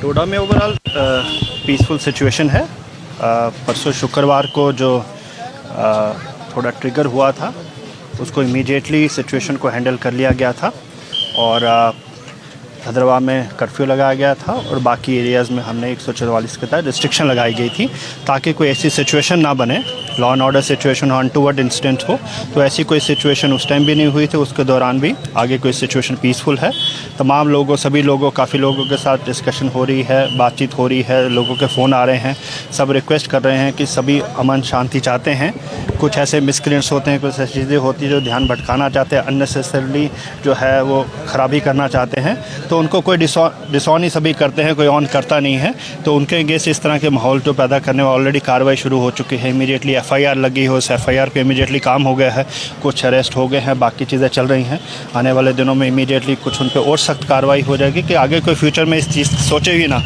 डोडा में overall peaceful situation है। परसों शुक्रवार को जो थोड़ा ट्रिगर हुआ था उसको इमीडिएटली सिचुएशन को हैंडल कर लिया गया था और भद्रवाह में कर्फ्यू लगाया गया था और बाकी एरियाज़ में हमने 144 के तहत रिस्ट्रिक्शन लगाई गई थी ताकि कोई ऐसी सिचुएशन ना बने, लॉ एंड ऑर्डर सिचुएशन हो, अनटूवर्ड इंसिडेंट हो। तो ऐसी कोई सिचुएशन उस टाइम भी नहीं हुई थी, उसके दौरान भी आगे कोई सिचुएशन पीसफुल है। तमाम लोगों, सभी लोगों, काफ़ी लोगों के साथ डिस्कशन हो रही है, बातचीत हो रही है, लोगों के फ़ोन आ रहे हैं, सब रिक्वेस्ट कर रहे हैं कि सभी अमन शांति चाहते हैं। कुछ ऐसे मिसक्रिएंट्स होते हैं, कुछ ऐसी चीज़ें होती हैं जो ध्यान भटकाना चाहते हैं, अननेसेसरली जो है वो ख़राबी करना चाहते हैं, तो उनको कोई डिसऑन ही सभी करते हैं, कोई ऑन करता नहीं है। तो उनके अगेंस्ट इस तरह के माहौल जो पैदा करने में ऑलरेडी कार्रवाई शुरू हो चुकी है। इमीडिएटली एफआईआर लगी हो, उस एफआईआर पे इमीडिएटली काम हो गया है, कुछ अरेस्ट हो गए हैं, बाकी चीज़ें चल रही हैं। आने वाले दिनों में इमीडिएटली कुछ उन पर और सख्त कार्रवाई हो जाएगी कि आगे कोई फ्यूचर में इस चीज़ सोचे ही ना,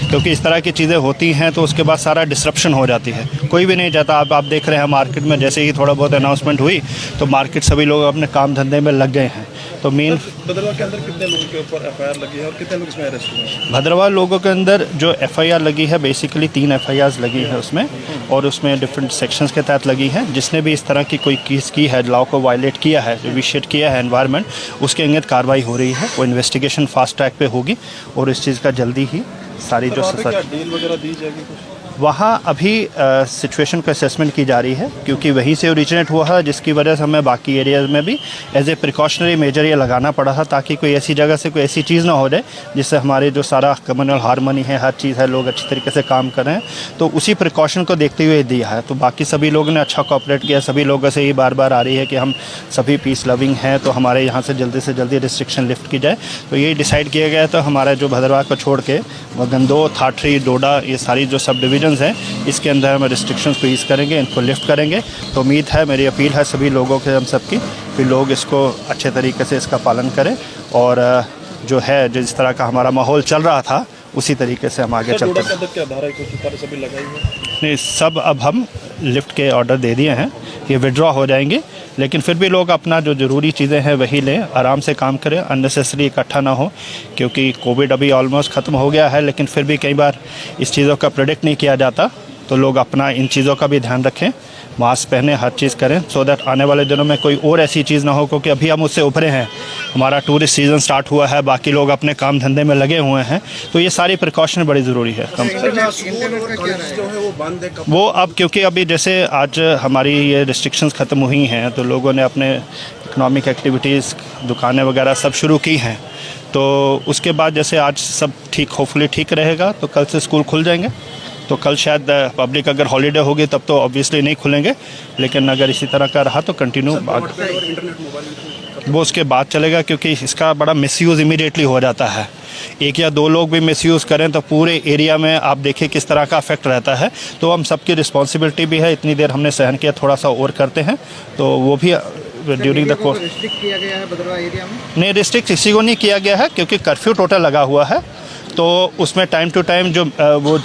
क्योंकि इस तरह की चीज़ें होती हैं तो उसके बाद सारा डिसरप्शन हो जाती है, कोई भी नहीं चाहता। आप देख रहे हैं मार्केट में जैसे ही थोड़ा बहुत अनाउंसमेंट हुई तो मार्केट सभी लोग अपने काम धंधे में लग गए हैं। तो मेन भद्रवाह के अंदर कितने लोगों के ऊपर एफआईआर लगी है और कितने लोग इसमें अरेस्ट हुए हैं? भद्रवाह लोगों के अंदर जो एफआईआर लगी है, बेसिकली 3 एफआईआर लगी है उसमें, और उसमें डिफरेंट सेक्शंस के तहत लगी है। जिसने भी इस तरह की कोई केस की है, लॉ को वायलेट किया है, विशेट किया है एनवायरनमेंट, उसके अंगत कार्रवाई हो रही है। वो इन्वेस्टिगेशन फास्ट ट्रैक पे होगी और इस चीज़ का जल्दी ही सारी जो डील वगैरह दी जाएगी कुछ? वहाँ अभी सिचुएशन को असेसमेंट की जा रही है, क्योंकि वहीं से ओरिजिनेट हुआ है, जिसकी वजह से हमें बाकी एरियाज़ में भी एज ए प्रिकॉशनरी मेजर ये लगाना पड़ा था ताकि कोई ऐसी जगह से कोई ऐसी चीज़ ना हो जाए जिससे हमारे जो सारा कम्युनल हार्मनी है, हर चीज़ है, लोग अच्छी तरीके से काम कर रहे हैं। तो उसी प्रिकॉशन को देखते हुए दिया है। तो बाकी सभी लोगों ने अच्छा कोऑपरेट किया। सभी लोगों से ये बार बार आ रही है कि हम सभी पीस लविंग हैं, तो हमारे यहाँ से जल्दी रिस्ट्रिक्शन लिफ्ट की जाए। तो यही डिसाइड किया गया। तो हमारा जो भद्रवाह को छोड़ के गंदो, थाटरी, डोडा, ये सारी जो सब डिविजन्स हैं, इसके अंदर हम रिस्ट्रिक्शंस को ईज़ करेंगे, इनको लिफ्ट करेंगे। तो उम्मीद है, मेरी अपील है सभी लोगों के, हम सब की, कि लोग इसको अच्छे तरीके से इसका पालन करें और जो है जिस तरह का हमारा माहौल चल रहा था उसी तरीके से हम आगे चलते हैं। क्या धारा सभी लगाई हुई है? नहीं, सब अब हम लिफ्ट के ऑर्डर दे दिए हैं, ये विड्रॉ हो जाएंगे। लेकिन फिर भी लोग अपना जो ज़रूरी चीज़ें हैं वही लें, आराम से काम करें, अननेसेसरी इकट्ठा ना हो, क्योंकि कोविड अभी ऑलमोस्ट ख़त्म हो गया है। लेकिन फिर भी कई बार इस चीज़ों का प्रेडिक्ट नहीं किया जाता, तो लोग अपना इन चीज़ों का भी ध्यान रखें, मास्क पहने, हर चीज़ करें, सो दैट आने वाले दिनों में कोई और ऐसी चीज़ ना हो। क्योंकि अभी हम उससे उभरे हैं, हमारा टूरिस्ट सीज़न स्टार्ट हुआ है, बाकी लोग अपने काम धंधे में लगे हुए हैं, तो ये सारी प्रिकॉशन बड़ी ज़रूरी है। वो अब क्योंकि अभी जैसे आज हमारी ये रिस्ट्रिक्शंस ख़त्म हुई हैं, तो लोगों ने अपने इकोनॉमिक एक्टिविटीज़, दुकानें वगैरह सब शुरू की हैं। तो उसके बाद जैसे आज सब ठीक, होपफुली ठीक रहेगा, तो कल से स्कूल खुल जाएंगे। तो कल शायद पब्लिक अगर हॉलीडे होगी तब तो ऑब्वियसली नहीं खुलेंगे, लेकिन अगर इसी तरह का रहा तो कंटिन्यू वो उसके बाद चलेगा, क्योंकि इसका बड़ा मिसयूज़ इमीडिएटली हो जाता है। 1 या 2 लोग भी मिसयूज़ करें तो पूरे एरिया में आप देखिए किस तरह का इफेक्ट रहता है। तो हम सबकी रिस्पॉन्सिबिलिटी भी है, इतनी देर हमने सहन किया, थोड़ा सा और करते हैं, तो वो भी ड्यूरिंग द कोर्स। रिस्ट्रिक्ट किया गया है भद्रवाह एरिया में? नहीं, रिस्ट्रिक्ट किसी को नहीं किया गया है, क्योंकि कर्फ्यू टोटल लगा हुआ है। तो उसमें टाइम टू टाइम जो वो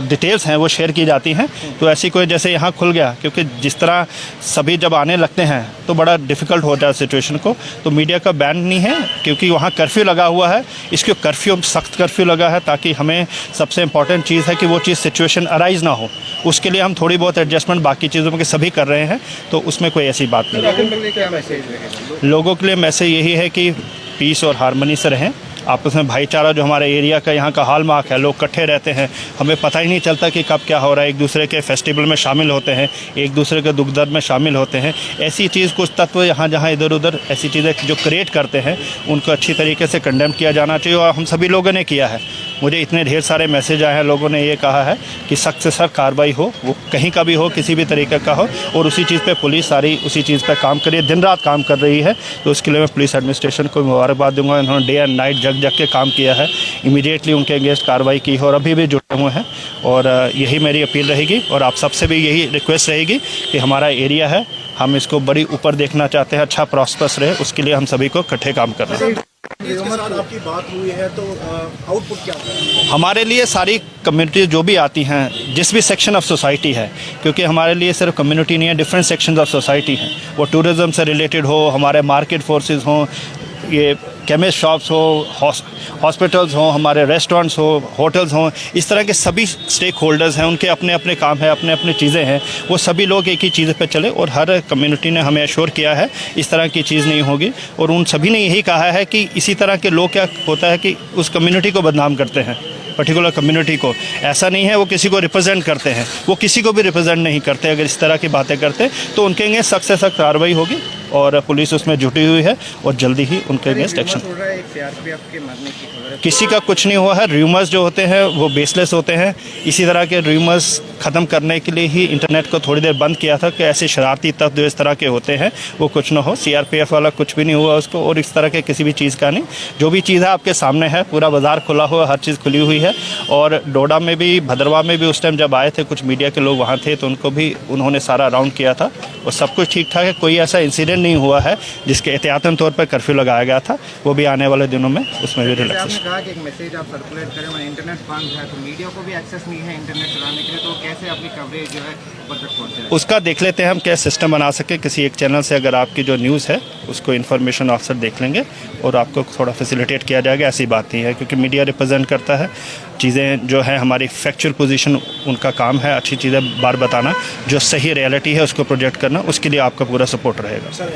डिटेल्स हैं वो शेयर की जाती हैं। तो ऐसी कोई, जैसे यहाँ खुल गया, क्योंकि जिस तरह सभी जब आने लगते हैं तो बड़ा डिफ़िकल्ट होता है सिचुएशन को, तो मीडिया का बैन नहीं है, क्योंकि वहाँ कर्फ्यू लगा हुआ है। इसके कर्फ्यू, सख्त कर्फ्यू लगा है, ताकि हमें सबसे इम्पॉर्टेंट चीज़ है कि वो चीज़ सिचुएशन अराइज़ ना हो। उसके लिए हम थोड़ी बहुत एडजस्टमेंट बाकी चीज़ों में सभी कर रहे हैं, तो उसमें कोई ऐसी बात नहीं है। लोगों के लिए मैसेज यही है कि पीस और हारमोनी से रहें, आपस में भाईचारा, जो हमारे एरिया का यहाँ का हॉलमार्क है, लोग इकट्ठे रहते हैं, हमें पता ही नहीं चलता कि कब क्या हो रहा है, एक दूसरे के फेस्टिवल में शामिल होते हैं, एक दूसरे के दुख दर्द में शामिल होते हैं। ऐसी चीज़, कुछ तत्व यहाँ जहाँ इधर उधर ऐसी चीज़ें जो क्रिएट करते हैं, उनको अच्छी तरीके से कंडेम किया जाना चाहिए, और हम सभी लोगों ने किया है। मुझे इतने ढेर सारे मैसेज आए हैं, लोगों ने ये कहा है कि सख्त से सख्त कार्रवाई हो, वो कहीं का भी हो, किसी भी तरीके का हो, और उसी चीज़ पे पुलिस सारी उसी चीज़ पे काम कर रही है, दिन रात काम कर रही है। तो उसके लिए मैं पुलिस एडमिनिस्ट्रेशन को मुबारकबाद दूंगा। इन्होंने डे एंड नाइट जग के काम किया है, इमीडिएटली उनके अगेंस्ट कार्रवाई की है और अभी भी जुटे हुए हैं। और यही मेरी अपील रहेगी, और आप सबसे भी यही रिक्वेस्ट रहेगी कि हमारा एरिया है, हम इसको बड़ी ऊपर देखना चाहते हैं, अच्छा प्रॉस्पर्स रहे, उसके लिए हम सभी को इकट्ठे काम कर रहे हैं। आपकी बात हुई है तो आउटपुट क्या है? हमारे लिए सारी कम्युनिटी जो भी आती हैं, जिस भी सेक्शन ऑफ सोसाइटी है, क्योंकि हमारे लिए सिर्फ कम्युनिटी नहीं है, डिफरेंट सेक्शंस ऑफ सोसाइटी हैं, वो टूरिज़्म से रिलेटेड हो, हमारे मार्केट फोर्सेस हों, ये केमिस्ट शॉप्स हो, हॉस्पिटल्स हों, हमारे रेस्टोरेंट्स हो, होटल्स हों, इस तरह के सभी स्टेक होल्डर्स हैं, उनके अपने अपने काम है, अपने अपने चीज़ें हैं, वो सभी लोग एक ही चीज़ पे चले और हर कम्युनिटी ने हमें एश्योर किया है इस तरह की चीज़ नहीं होगी। और उन सभी ने यही कहा है कि इसी तरह के लोग क्या होता है कि उस कम्युनिटी को बदनाम करते हैं, पर्टिकुलर कम्युनिटी को। ऐसा नहीं है वो किसी को रिप्रेजेंट करते हैं, वो किसी को भी रिप्रेजेंट नहीं करते। अगर इस तरह की बातें करते तो उनके अगेंस्ट सख्त से सख्त कार्रवाई होगी और पुलिस उसमें जुटी हुई है और जल्दी ही उनके अगेंस्ट एक्शन। किसी का कुछ नहीं हुआ है। र्यूमर्स जो होते हैं वो बेसलेस होते हैं। इसी तरह के र्यूमर्स ख़त्म करने के लिए ही इंटरनेट को थोड़ी देर बंद किया था कि ऐसे शरारती तत्व जो इस तरह के होते हैं वो कुछ ना हो। CRPF वाला कुछ भी नहीं हुआ उसको और इस तरह के किसी भी चीज़ का नहीं। जो भी चीज़ है आपके सामने है, पूरा बाज़ार खुला हुआ, हर चीज़ खुली हुई है। और डोडा में भी, भद्रवा में भी उस टाइम जब आए थे कुछ मीडिया के लोग वहाँ थे तो उनको भी उन्होंने सारा राउंड किया था और सब कुछ ठीक ठाक है। कोई ऐसा इंसिडेंट नहीं हुआ है जिसके एहतियातन तौर पर कर्फ्यू लगाया गया था। वो भी आने वाले दिनों में उसमें भी रिलैक्सेशन। आपने कहा कि एक मैसेज आप सर्कुलेट करें और इंटरनेट बंद है तो मीडिया को भी एक्सेस नहीं है इंटरनेट चलाने के लिए, तो कैसे अपनी कवरेज जो है ऊपर तक पहुँचे? उसका देख लेते हैं हम क्या सिस्टम बना सके। किसी एक चैनल से अगर आपकी जो न्यूज़ है उसको इन्फॉर्मेशन ऑफिसर देख लेंगे और आपको थोड़ा फैसिलिटेट किया जाएगा। ऐसी बात नहीं है क्योंकि मीडिया रिप्रेजेंट करता है चीज़ें जो है, हमारी फैक्चुअल पोजीशन उनका काम है, अच्छी चीज़ें बार बताना, जो सही रियलिटी है उसको प्रोजेक्ट करना, उसके लिए आपका पूरा सपोर्ट रहेगा।